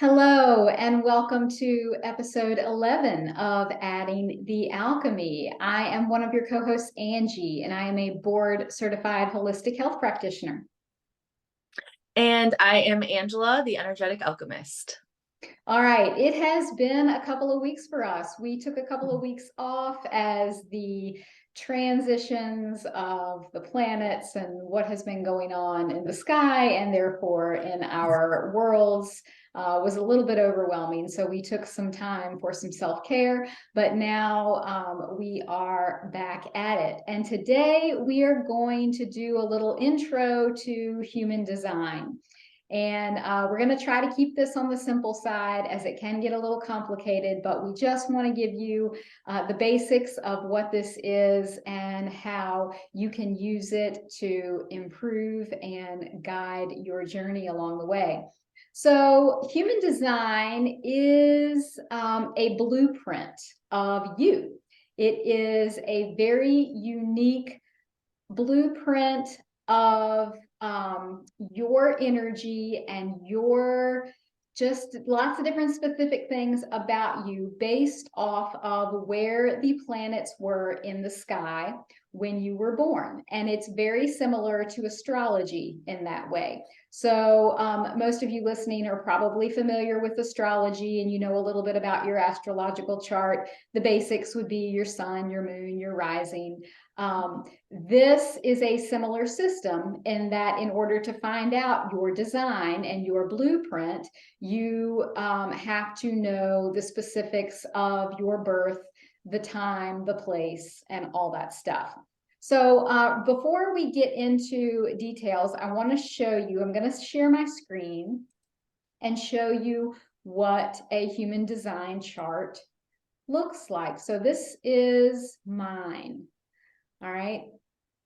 Hello, and welcome to episode 11 of Adding the Alchemy. I am one of your co-hosts, Angie, and I am a board certified holistic health practitioner. And I am Angela, the energetic alchemist. All right, it has been a couple of weeks for us. We took a couple of weeks off as the transitions of the planets and what has been going on in the sky and therefore in our worlds was a little bit overwhelming. So we took some time for some self-care, but now we are back at it. And today we are going to do a little intro to human design. And we're going to try to keep this on the simple side as it can get a little complicated, but we just want to give you the basics of what this is and how you can use it to improve and guide your journey along the way. So human design is a blueprint of you. It is a very unique blueprint of your energy and your just lots of different specific things about you based off of where the planets were in the sky when you were born. And it's very similar to astrology in that way. So most of you listening are probably familiar with astrology and you know a little bit about your astrological chart. The basics would be your sun, your moon, your rising. This is a similar system in that in order to find out your design and your blueprint, you have to know the specifics of your birth, the time, the place, and all that stuff. So before we get into details, I want to show you, I'm going to share my screen and show you what a human design chart looks like. So this is mine. All right,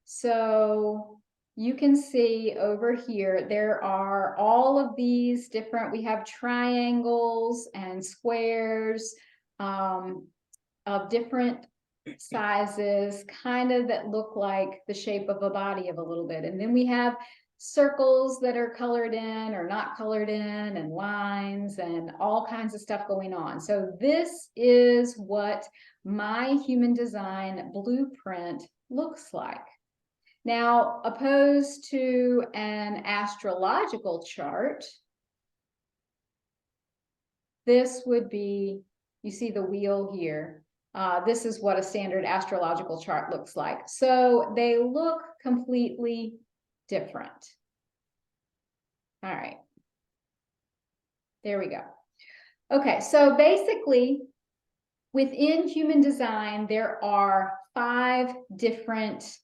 so you can see over here, there are all of these different, we have triangles and squares of different sizes, kind of that look like the shape of a body of a little bit. And then we have circles that are colored in or not colored in and lines and all kinds of stuff going on. So this is what my human design blueprint looks like. Now, opposed to an astrological chart, this would be, you see the wheel here. This is what a standard astrological chart looks like. So they look completely different. All right. There we go. Okay, so basically, within human design, there are 5 different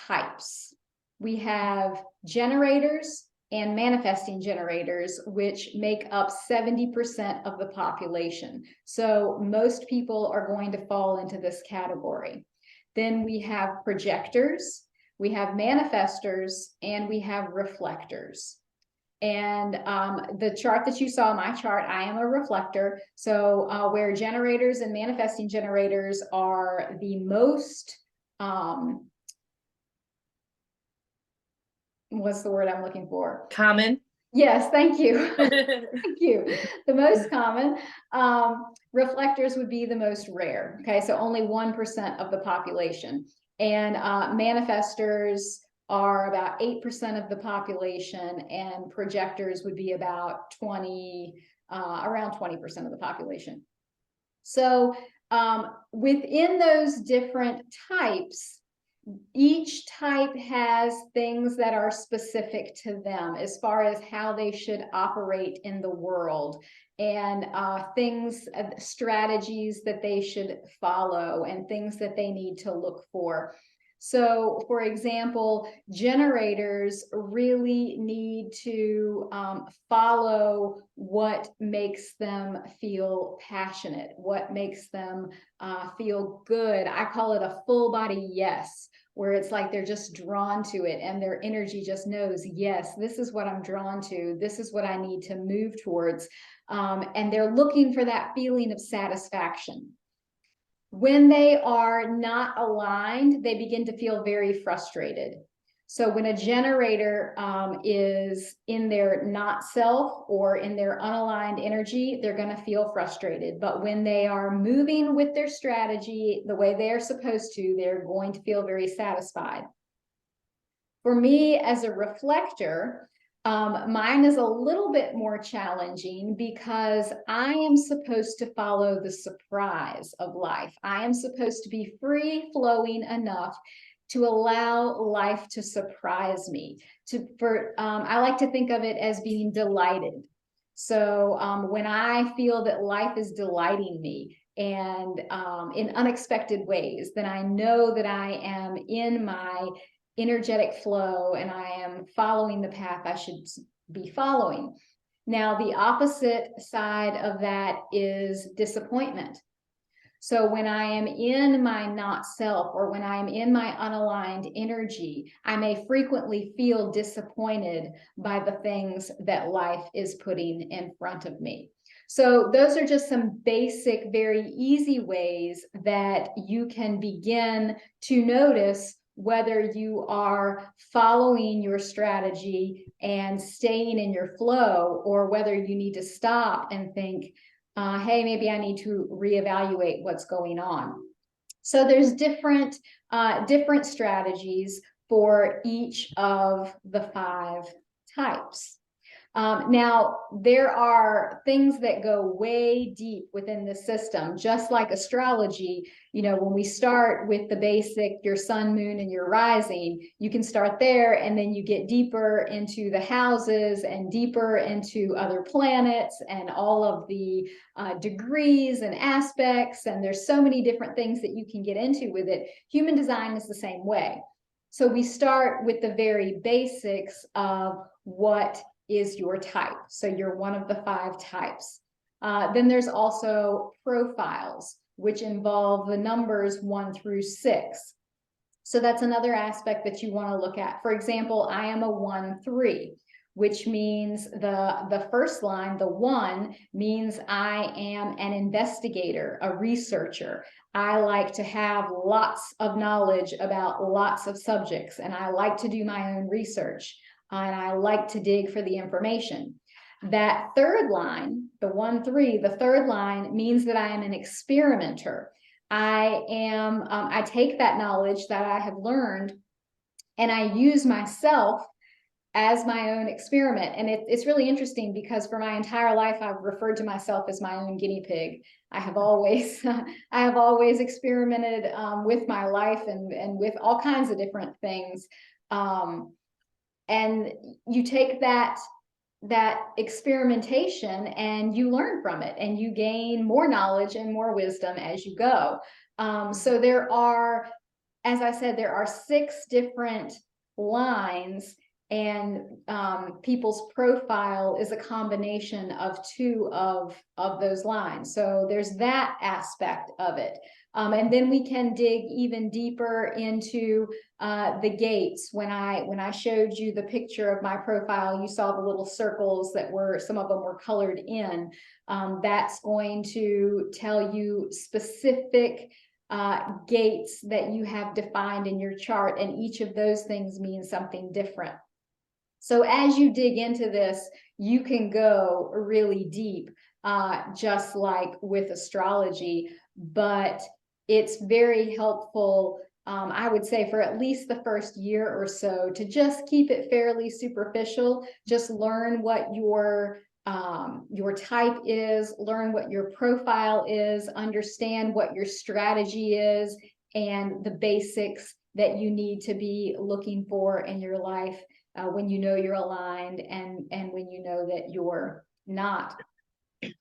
types. We have generators and manifesting generators, which make up 70% of the population. So most people are going to fall into this category. Then we have projectors, we have manifestors, and we have reflectors. And the chart that you saw, my chart, I am a reflector. So where generators and manifesting generators are the most, what's the word I'm looking for? Common. Yes, thank you. Thank you. The most common. Reflectors would be the most rare. Okay, so only 1% of the population. And manifestors are about 8% of the population, and projectors would be about around 20% of the population. So within those different types, each type has things that are specific to them as far as how they should operate in the world and strategies that they should follow and things that they need to look for. So, for example, generators really need to follow what makes them feel passionate, what makes them feel good. I call it a full body yes, where it's like they're just drawn to it and their energy just knows, yes, this is what I'm drawn to. This is what I need to move towards. And they're looking for that feeling of satisfaction. When they are not aligned, they begin to feel very frustrated. So when a generator is in their not self or in their unaligned energy, they're going to feel frustrated. But when they are moving with their strategy the way they are supposed to, they're going to feel very satisfied. For me, as a reflector, mine is a little bit more challenging because I am supposed to follow the surprise of life. I am supposed to be free flowing enough to allow life to surprise me. I like to think of it as being delighted. So when I feel that life is delighting me and in unexpected ways, then I know that I am in my energetic flow and I am following the path I should be following. Now, the opposite side of that is disappointment. So when I am in my not self or when I am in my unaligned energy, I may frequently feel disappointed by the things that life is putting in front of me. So those are just some basic, very easy ways that you can begin to notice whether you are following your strategy and staying in your flow, or whether you need to stop and think, hey, maybe I need to reevaluate what's going on. So there's different strategies for each of the 5 types. Now, there are things that go way deep within the system, just like astrology. You know, when we start with the basic, your sun, moon, and your rising, you can start there, and then you get deeper into the houses and deeper into other planets and all of the degrees and aspects. And there's so many different things that you can get into with it. Human design is the same way. So we start with the very basics of what is your type. So you're one of the 5 types. Then there's also profiles, which involve the numbers 1 through 6. So that's another aspect that you want to look at. For example, I am a 1-3, which means the first line, the 1, means I am an investigator, a researcher. I like to have lots of knowledge about lots of subjects, and I like to do my own research. And I like to dig for the information. That third line, the 1-3, the third line means that I am an experimenter. I take that knowledge that I have learned and I use myself as my own experiment. And it's really interesting because for my entire life, I've referred to myself as my own guinea pig. I have always experimented with my life and with all kinds of different things. And you take that experimentation and you learn from it and you gain more knowledge and more wisdom as you go. So there are, as I said, there are 6 different lines, and people's profile is a combination of 2 of those lines. So there's that aspect of it. And then we can dig even deeper into the gates. When I showed you the picture of my profile, you saw the little circles that some of them were colored in. That's going to tell you specific gates that you have defined in your chart, and each of those things means something different. So as you dig into this, you can go really deep, just like with astrology, but it's very helpful, I would say, for at least the first year or so, to just keep it fairly superficial. Just learn what your type is, learn what your profile is, understand what your strategy is, and the basics that you need to be looking for in your life when you know you're aligned and when you know that you're not.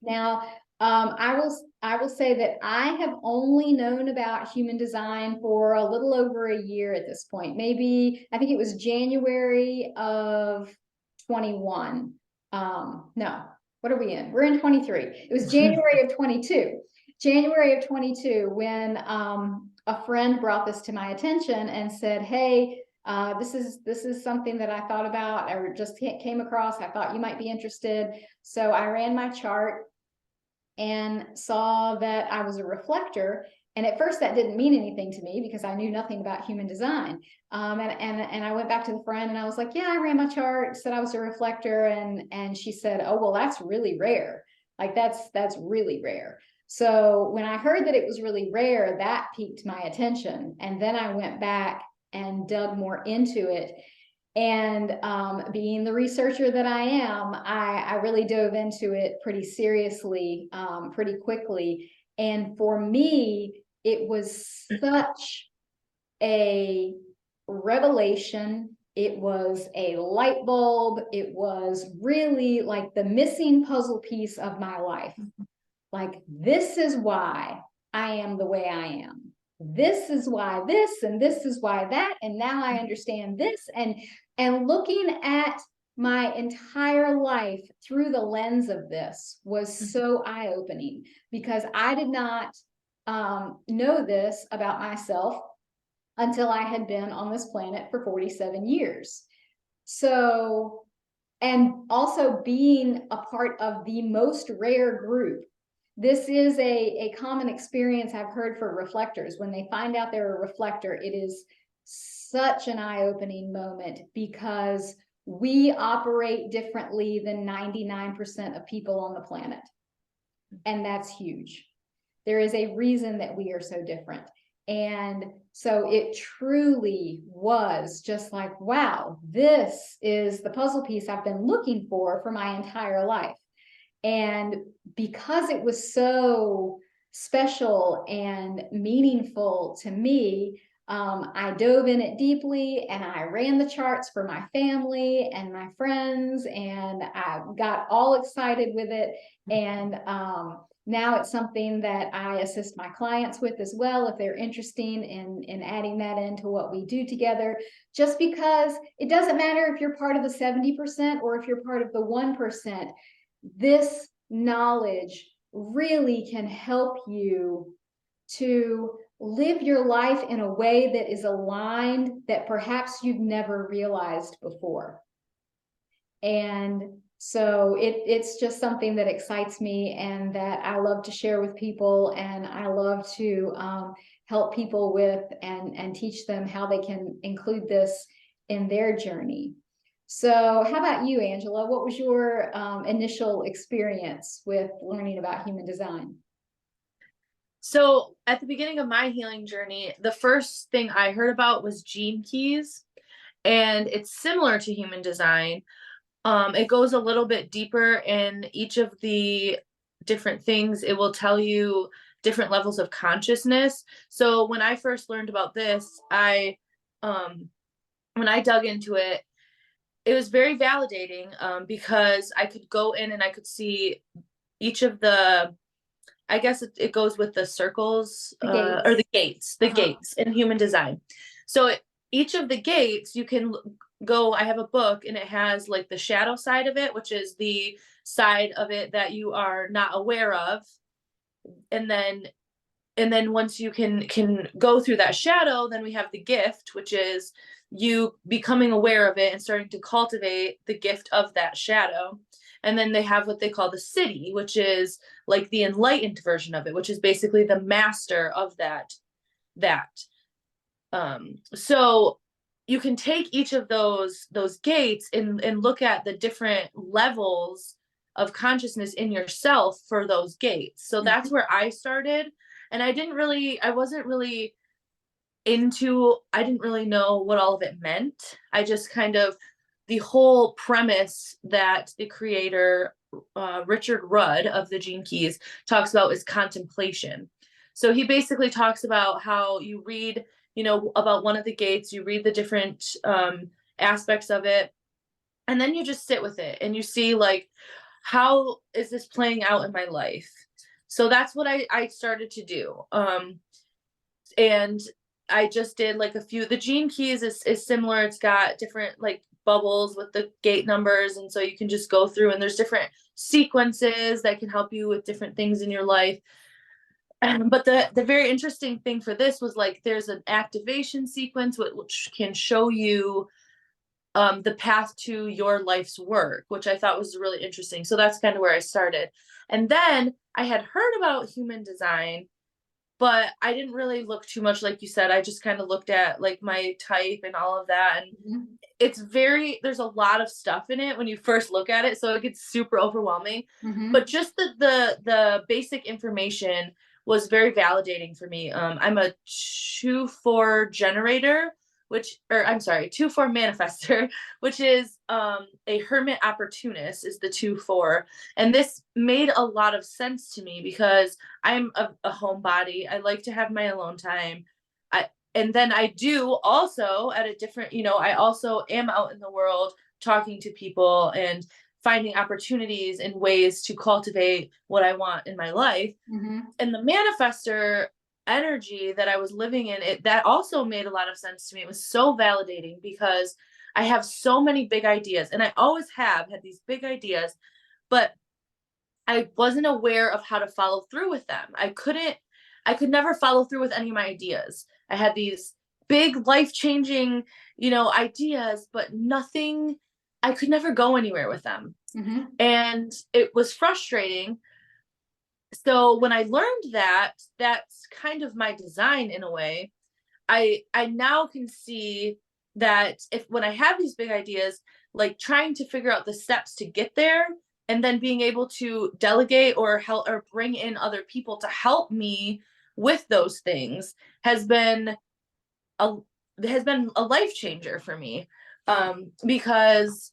Now, I will say that I have only known about human design for a little over a year at this point. Maybe, I think it was January of 21. No, what are we in? We're in 23. It was January of 22. January of 22 when a friend brought this to my attention and said, hey, this is something that I thought about or just came across. I thought you might be interested. So I ran my chart and saw that I was a reflector. And at first that didn't mean anything to me because I knew nothing about human design. And I went back to the friend and I was like, yeah, I ran my chart, said I was a reflector. And she said, oh, well, that's really rare. Like that's really rare. So when I heard that it was really rare, that piqued my attention. And then I went back and dug more into it. And being the researcher that I am, I really dove into it pretty seriously, pretty quickly. And for me, it was such a revelation. It was a light bulb. It was really like the missing puzzle piece of my life. Like, this is why I am the way I am. This is why this, and this is why that. And now I understand this. And looking at my entire life through the lens of this was so eye-opening, because I did not know this about myself until I had been on this planet for 47 years. So, and also being a part of the most rare group. This is a common experience I've heard for reflectors. When they find out they're a reflector, it is such an eye-opening moment, because we operate differently than 99% of people on the planet. And that's huge. There is a reason that we are so different. And so it truly was just like, wow, this is the puzzle piece I've been looking for my entire life. And because it was so special and meaningful to me, I dove in it deeply, and I ran the charts for my family and my friends, and I got all excited with it. And now it's something that I assist my clients with as well, if they're interested in adding that into what we do together, just because it doesn't matter if you're part of the 70% or if you're part of the 1%. This knowledge really can help you to live your life in a way that is aligned, that perhaps you've never realized before. And so it's just something that excites me and that I love to share with people, and I love to help people with and teach them how they can include this in their journey. So how about you, Angela? What was your initial experience with learning about human design? So at the beginning of my healing journey, the first thing I heard about was gene keys, and it's similar to human design. It goes a little bit deeper in each of the different things. It will tell you different levels of consciousness. So when I first learned about this, when I dug into it, it was very validating, because I could go in and I could see each of the, I guess it goes with the circles, or the gates in human design. So each of the gates, you can go, I have a book and it has like the shadow side of it, which is the side of it that you are not aware of. And then once you can go through that shadow, then we have the gift, which is you becoming aware of it and starting to cultivate the gift of that shadow. And then they have what they call the city, which is like the enlightened version of it, which is basically the master of that. So you can take each of those gates and look at the different levels of consciousness in yourself for those gates. So that's where I started. And I didn't really know what all of it meant. I just kind of, the whole premise that the creator, Richard Rudd of the Gene Keys, talks about is contemplation. So he basically talks about how you read, about one of the gates, you read the different aspects of it, and then you just sit with it and you see, like, how is this playing out in my life? So that's what I started to do. And I just did like a few. The Gene Keys is similar. It's got different like bubbles with the gate numbers, and so you can just go through, and there's different sequences that can help you with different things in your life. But the very interesting thing for this was, like, there's an activation sequence which can show you the path to your life's work, which I thought was really interesting. So that's kind of where I started. And then I had heard about human design, but I didn't really look too much, like you said. I just kind of looked at like my type and all of that. And Mhm. there's a lot of stuff in it when you first look at it. So it gets super overwhelming. But Mhm. just the basic information was very validating for me. I'm a 2-4 generator, or I'm sorry, 2-4 manifester, which is a hermit opportunist is the 2-4. And this made a lot of sense to me because I'm a homebody. I like to have my alone time. And then I do also at a different, I also am out in the world talking to people and finding opportunities and ways to cultivate what I want in my life. Mhm. And the manifester energy that I was living in, it that also made a lot of sense to me. It was so validating because I have so many big ideas, and I always have had these big ideas, but I wasn't aware of how to follow through with them. I could never follow through with any of my ideas. I had these big life-changing, ideas, but nothing, I could never go anywhere with them. Mhm. And it was frustrating. So when I learned that that's kind of my design in a way, I now can see that if when I have these big ideas, like trying to figure out the steps to get there and then being able to delegate or help or bring in other people to help me with those things has been a life changer for me. Because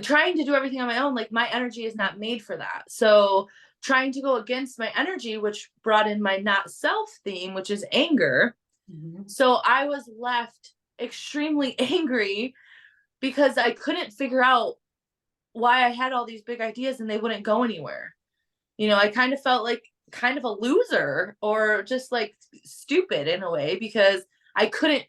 trying to do everything on my own, like my energy is not made for that. So trying to go against my energy, which brought in my not self theme, which is anger. Mhm. So I was left extremely angry because I couldn't figure out why I had all these big ideas and they wouldn't go anywhere. I kind of felt like kind of a loser or just like stupid in a way because I couldn't,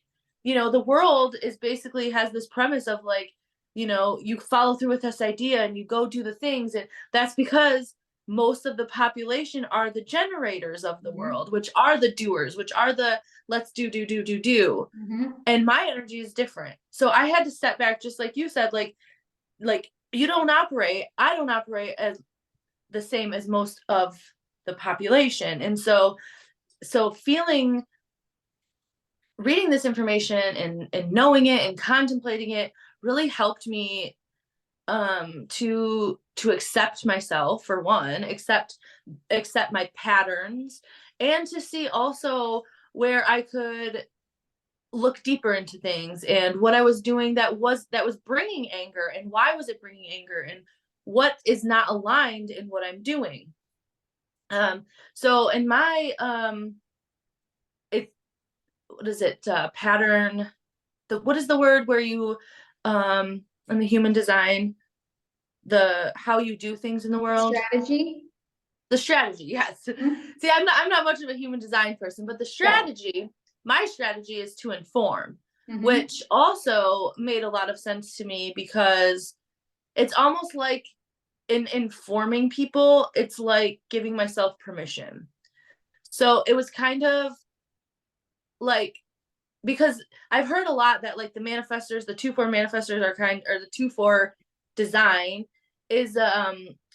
the world is basically has this premise of like, you follow through with this idea and you go do the things. And that's because most of the population are the generators of the Mhm. world, which are the doers, which are the let's do. Mhm. And my energy is different. So I had to step back, just like you said, like you don't operate, I don't operate as the same as most of the population. And so feeling reading this information and knowing it and contemplating it really helped me to accept myself, for one, accept my patterns, and to see also where I could look deeper into things and what I was doing that was bringing anger, and why was it bringing anger, and what is not aligned in what I'm doing. So in my it what is it pattern, the what is the word where you in the human design, the how you do things in the world, Strategy. the strategy, yes. Mhm. See, I'm not much of a human design person, but the Right. strategy, my strategy is to inform, Mhm. which also made a lot of sense to me because it's almost like in informing people, it's like giving myself permission. So it was kind of like, because I've heard a lot that like the manifestors, the 2-4 manifestors or the 2-4 design is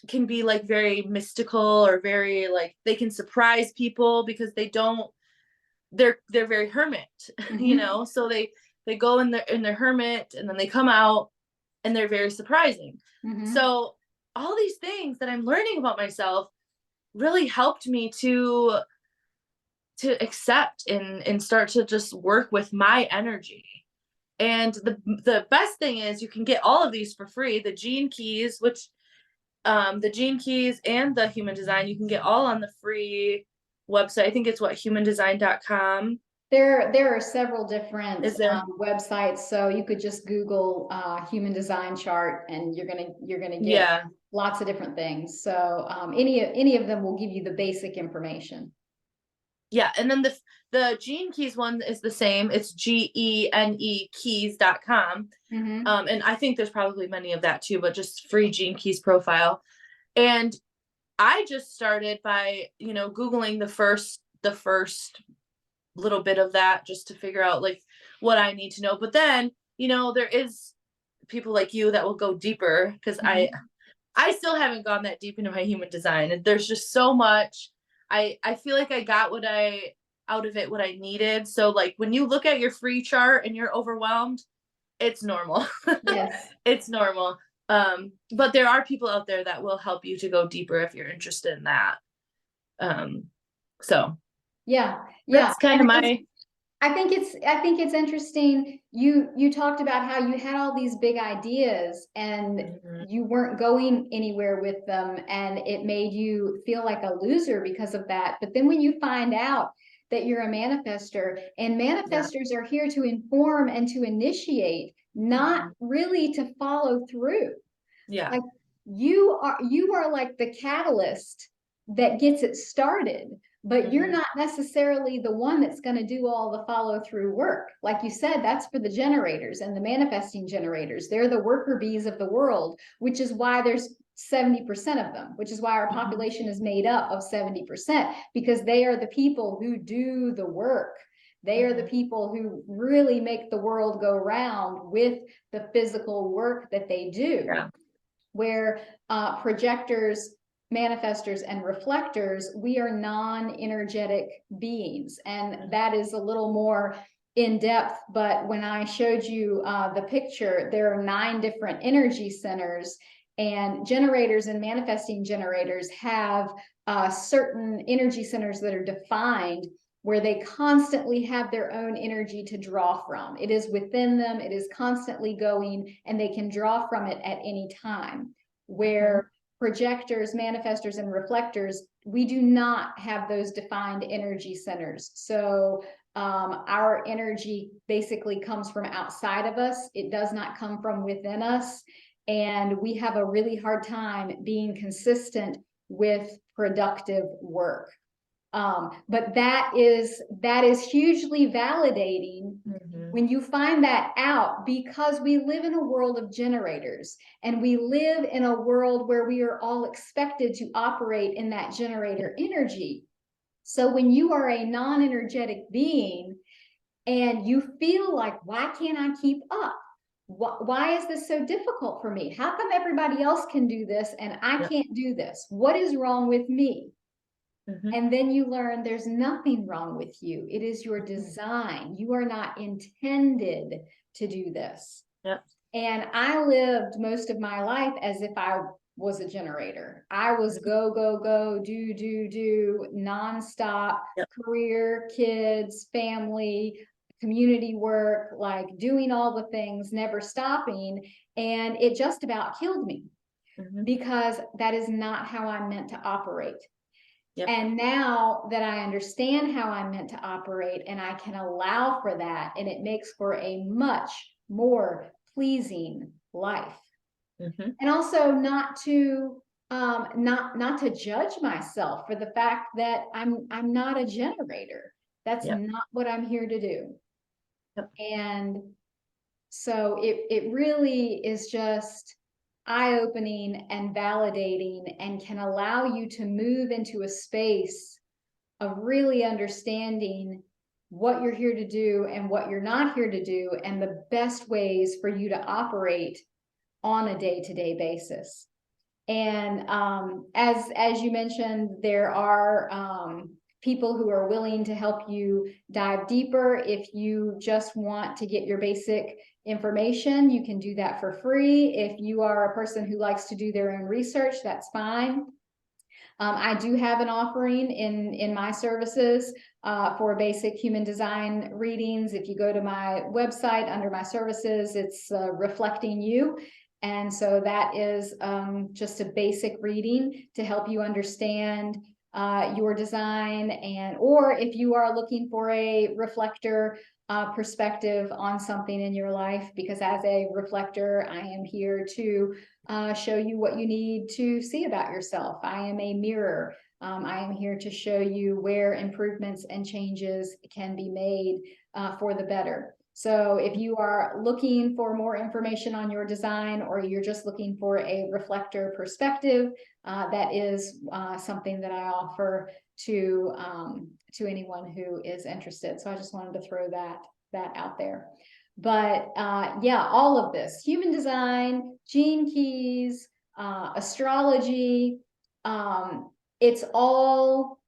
can be like very mystical or very like they can surprise people because they're very hermit, Mhm. so they go in their hermit and then they come out and they're very surprising. Mhm. So all these things that I'm learning about myself really helped me to accept and start to just work with my energy. And the best thing is you can get all of these for free. The gene keys, which the gene keys and the human design, you can get all on the free website. I think it's what humandesign.com. There are several different Is there? websites, so you could just Google human design chart, and you're gonna get Yeah. lots of different things. So any of them will give you the basic information. Yeah. And then the gene keys one is the same. It's GENE keys.com. Mm-hmm. And I think there's probably many of that too, but just free gene keys profile. And I just started by, Googling the first little bit of that just to figure out like what I need to know. But then, there is people like you that will go deeper because I Mm-hmm. I still haven't gone that deep into my human design. And there's just so much. I feel like I got out of it what I needed. So like when you look at your free chart and you're overwhelmed, it's normal. Yes. It's normal. But there are people out there that will help you to go deeper if you're interested in that. So Yeah. Yeah. that's kind of my, I think it's interesting. You talked about how you had all these big ideas and Mhm. you weren't going anywhere with them, and it made you feel like a loser because of that. But then when you find out that you're a manifester, and Yeah. manifestors are here to inform and to initiate, not Mhm. really to follow through. Yeah. Like you are like the catalyst that gets it started, but you're Mhm. not necessarily the one that's going to do all the follow through work. Like you said, that's for the generators and the manifesting generators. They're the worker bees of the world, which is why there's 70% of them, which is why our population is made up of 70%, because they are the people who do the work. They are the people who really make the world go round with the physical work that they do. Yeah. Where projectors, manifestors, and reflectors, we are non-energetic beings. And that is a little more in depth. But when I showed you the picture, there are 9 different energy centers, and generators and manifesting generators have certain energy centers that are defined, where they constantly have their own energy to draw from. It is within them, it is constantly going, and they can draw from it at any time. Where projectors, manifestors, and reflectors, we do not have those defined energy centers. So our energy basically comes from outside of us. It does not come from within us. And we have a really hard time being consistent with productive work. But that is hugely validating when you find that out, because we live in a world of generators, and we live in a world where we are all expected to operate in that generator energy. So when you are a non-energetic being and you feel like, why can't I keep up? Why is this so difficult for me? How come everybody else can do this and I can't do this? What is wrong with me? And then you learn there's nothing wrong with you. It is your design. You are not intended to do this. Yep. And I lived most of my life as if I was a generator. I was go, go, go, do, nonstop, career, kids, family, community work, like doing all the things, never stopping. And it just about killed me, because that is not how I'm meant to operate. Yep. And now that I understand how I'm meant to operate, and I can allow for that, and it makes for a much more pleasing life. And also not to judge myself for the fact that I'm not a generator. That's not what I'm here to do. And so it really is just eye-opening and validating, and can allow you to move into a space of really understanding what you're here to do and what you're not here to do, and the best ways for you to operate on a day-to-day basis. And as you mentioned, there are people who are willing to help you dive deeper. If you just want to get your basic information, you can do that for free. If you are a person who likes to do their own research, that's fine. I do have an offering in my services for basic human design readings. If you go to my website under my services, it's Reflecting You. And so that is just a basic reading to help you understand your design, or if you are looking for a reflector perspective on something in your life, because as a reflector, I am here to show you what you need to see about yourself. I am a mirror. I am here to show you where improvements and changes can be made for the better. So if you are looking for more information on your design, or you're just looking for a reflector perspective, that is something that I offer to anyone who is interested. So I just wanted to throw that out there. But yeah, all of this, human design, gene keys, astrology, it's all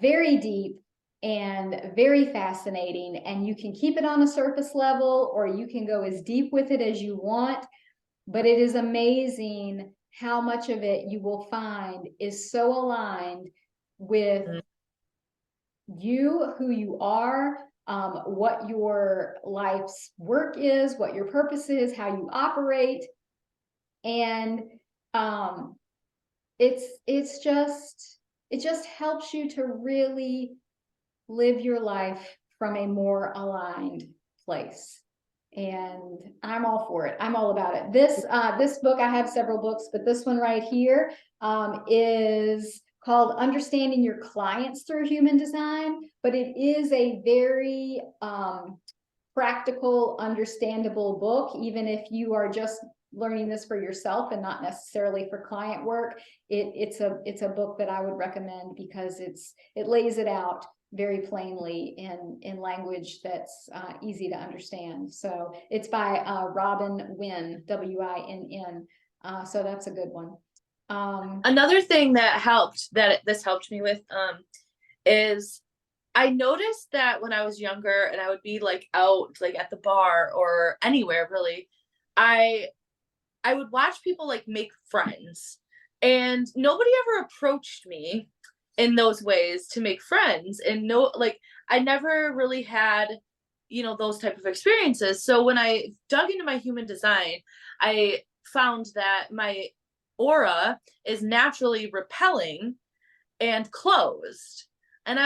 very deep and very fascinating, and you can keep it on a surface level or you can go as deep with it as you want, but it is amazing how much of it you will find is so aligned with you, who you are, what your life's work is, what your purpose is, how you operate. And it just helps you to really live your life from a more aligned place. And I'm all for it. I'm all about it. This book, I have several books, but this one right here is called Understanding Your Clients Through Human Design, but it is a very practical, understandable book, even if you are just learning this for yourself and not necessarily for client work. It's a book that I would recommend because it lays it out very plainly in language that's easy to understand. So it's by Robin Winn, Winn. So that's a good one. Another thing that this helped me with is I noticed that when I was younger and I would be like out like at the bar or anywhere really, I would watch people like make friends, and nobody ever approached me in those ways to make friends. And no, like I never really had, those type of experiences. So when I dug into my human design, I found that my aura is naturally repelling and closed. And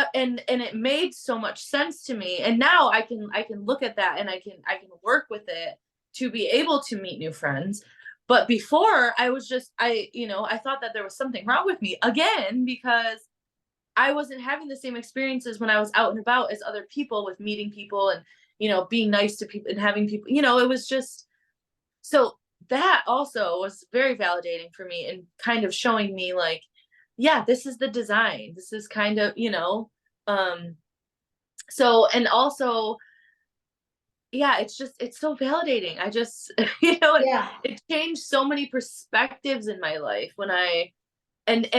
it made so much sense to me. And now I can look at that and I can work with it to be able to meet new friends. But before I was just, I thought that there was something wrong with me again, because I wasn't having the same experiences when I was out and about as other people, with meeting people and, being nice to people and having people, it was just, so that also was very validating for me and kind of showing me like, yeah, this is the design. This is kind of, so, and also, yeah, it's so validating. I just, it changed so many perspectives in my life when and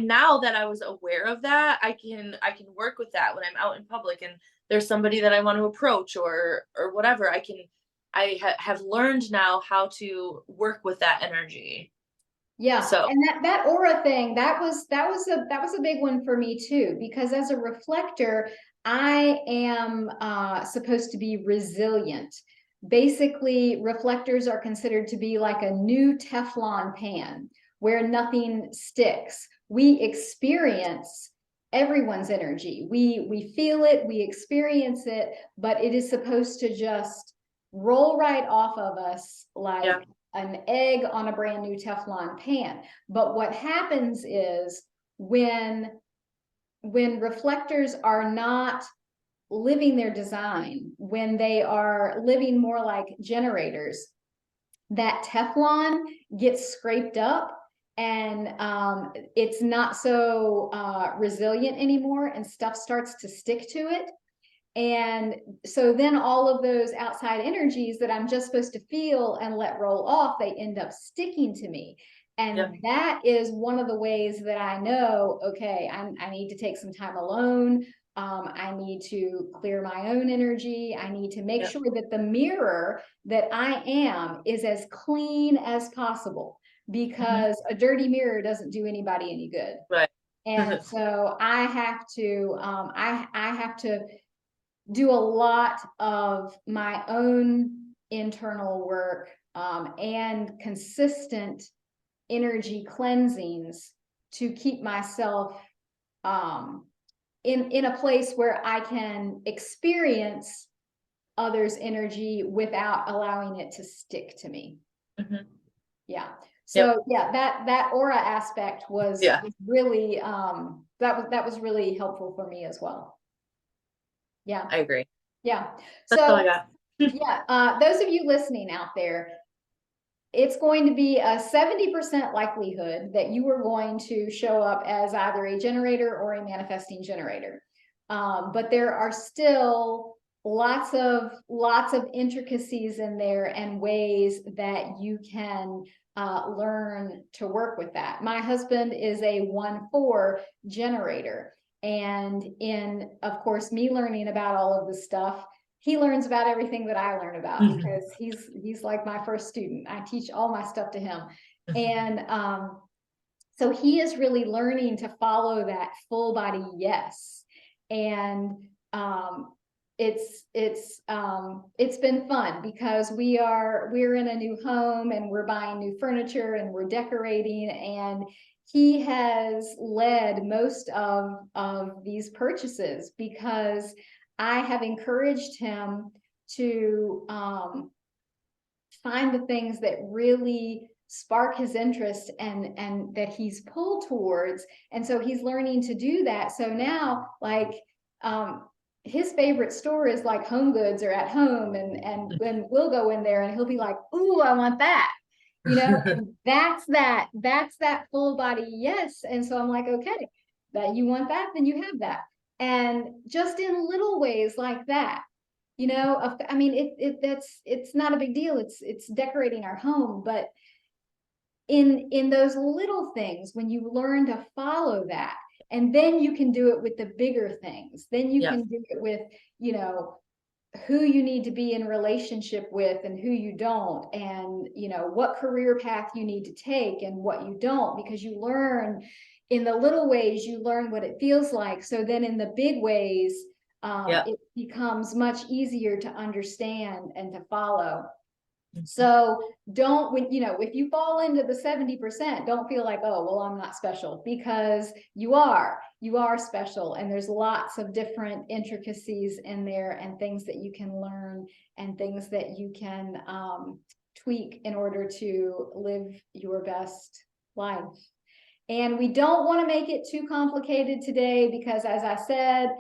now that I was aware of that, I can work with that when I'm out in public and there's somebody that I want to approach or whatever. I have learned now how to work with that energy. Yeah. So, and that aura thing, that was a big one for me too, because as a reflector, I am supposed to be resilient. Basically, reflectors are considered to be like a new Teflon pan where nothing sticks. We experience everyone's energy. We feel it, we experience it, but it is supposed to just roll right off of us like an egg on a brand new Teflon pan. But what happens is when reflectors are not living their design, when they are living more like generators, that Teflon gets scraped up and it's not so resilient anymore, and stuff starts to stick to it. And so then all of those outside energies that I'm just supposed to feel and let roll off, they end up sticking to me. And that is one of the ways that I know, okay, I need to take some time alone. I need to clear my own energy. I need to make sure that the mirror that I am is as clean as possible, because a dirty mirror doesn't do anybody any good. Right. And so I have to, I have to do a lot of my own internal work and consistent energy cleansings to keep myself in a place where I can experience others' energy without allowing it to stick to me. Yeah. So that aura aspect was really that was really helpful for me as well. Yeah, I agree. Yeah. That's all I got. Those of you listening out there, it's going to be a 70% likelihood that you are going to show up as either a generator or a manifesting generator. But there are still lots of intricacies in there and ways that you can learn to work with that. My husband is a 1-4 generator. And in, of course, me learning about all of this stuff, he learns about everything that I learn about, because he's like my first student. I teach all my stuff to him. And so he is really learning to follow that full body yes. And it's been fun, because we're in a new home, and we're buying new furniture, and we're decorating, and he has led most of these purchases, because I have encouraged him to find the things that really spark his interest and that he's pulled towards. And so he's learning to do that. So now, like, his favorite store is like Home Goods or At Home, and when we'll go in there and he'll be like, "Ooh, I want that." And that's that full body yes. And so I'm like, okay, that you want that, then you have that. And just in little ways like that, I mean, it's not a big deal. It's decorating our home, but in those little things, when you learn to follow that, and then you can do it with the bigger things, then you can do it with, who you need to be in relationship with and who you don't, and what career path you need to take and what you don't, because you learn in the little ways, you learn what it feels like. So then in the big ways, it becomes much easier to understand and to follow. So if you fall into the 70%, don't feel like, oh, well, I'm not special, because you are special. And there's lots of different intricacies in there, and things that you can learn, and things that you can tweak in order to live your best life. And we don't want to make it too complicated today, because, as I said,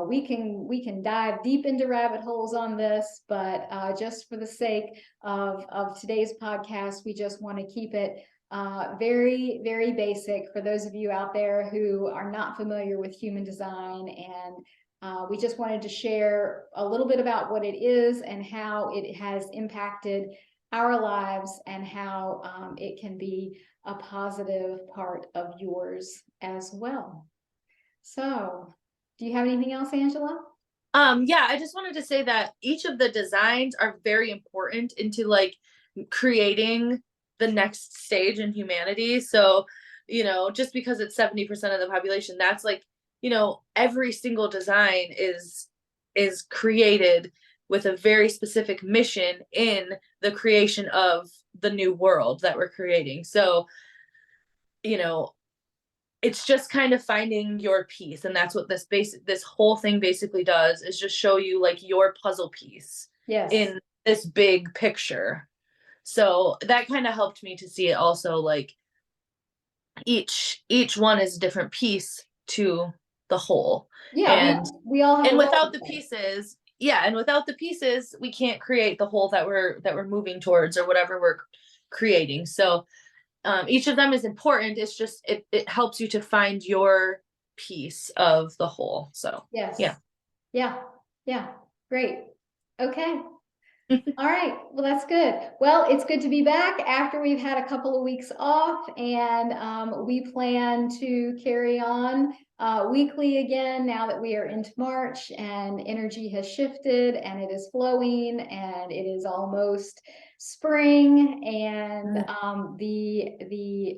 we can dive deep into rabbit holes on this, but just for the sake of today's podcast, we just want to keep it very, very basic for those of you out there who are not familiar with human design. And we just wanted to share a little bit about what it is and how it has impacted our lives, and how it can be a positive part of yours as well. So, do you have anything else, Angela? Yeah, I just wanted to say that each of the designs are very important into like creating the next stage in humanity. So, just because it's 70% of the population, that's like, every single design is created with a very specific mission in the creation of the new world that we're creating. So, it's just kind of finding your piece, and that's what this whole thing basically does, is just show you like your puzzle piece in this big picture. So that kind of helped me to see it also, like each one is a different piece to the whole. And we all have, and without the pieces, we can't create the whole that we're moving towards, or whatever we're creating. So each of them is important. It's just it helps you to find your piece of the whole. So yeah, great. Okay. All right, well, that's good. Well, it's good to be back after we've had a couple of weeks off, and we plan to carry on weekly again now that we are into March, and energy has shifted, and it is flowing, and it is almost spring, and the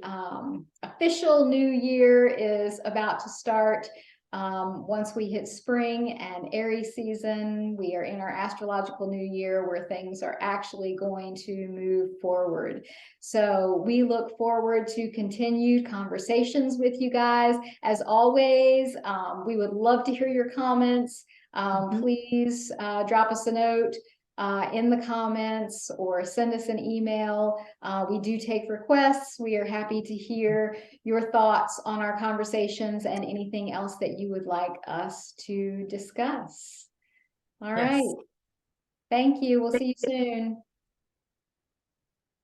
official new year is about to start. Once we hit spring and Aries season, we are in our astrological new year, where things are actually going to move forward. So we look forward to continued conversations with you guys. As always, we would love to hear your comments. Please drop us a note in the comments, or send us an email. We do take requests. We are happy to hear your thoughts on our conversations and anything else that you would like us to discuss. All right. Thank you. We'll see you soon.